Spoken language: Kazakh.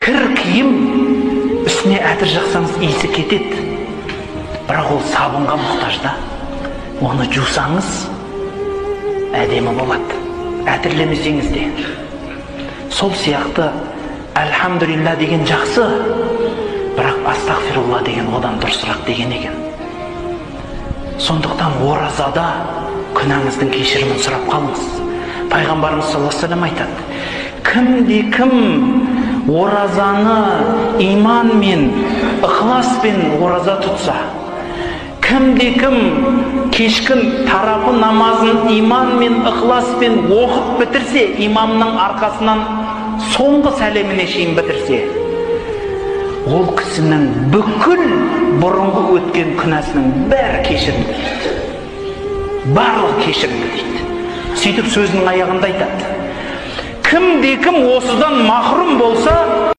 Кір киім үстіне әтір жақсаңыз иісі кетеді, бірақ ол сабынға мұқтаж да. Оны жусаңыз әдемі болады, әтірлемесеңіз де. Сол сияқты әлхамдулилля деген жақсы, бірақ астағфирулла деген одан дұрысырақ деген екен. Сондықтан оразада күнәңіздің кешірімін сұрап қалыңыз. Пайғамбарымыз саллаллаху алейхи ва саллям айтады: кімде-кім оразаны иманмен, ықыласпен ораза тұтса, кімде-кім кешкі тарапы намазын иманмен, ықыласпен оқып бітірсе, имамның арқасынан соңғы сәлеміне шейін бітірсе, ол кісінің бүкіл бұрынғы өткен күнәсінің бәрі кешірілді дейді. Барлығы кешірілді дейді. Сөйтіп сөзінің аяғында айтады: кімде-кім осыдан махрұм болса,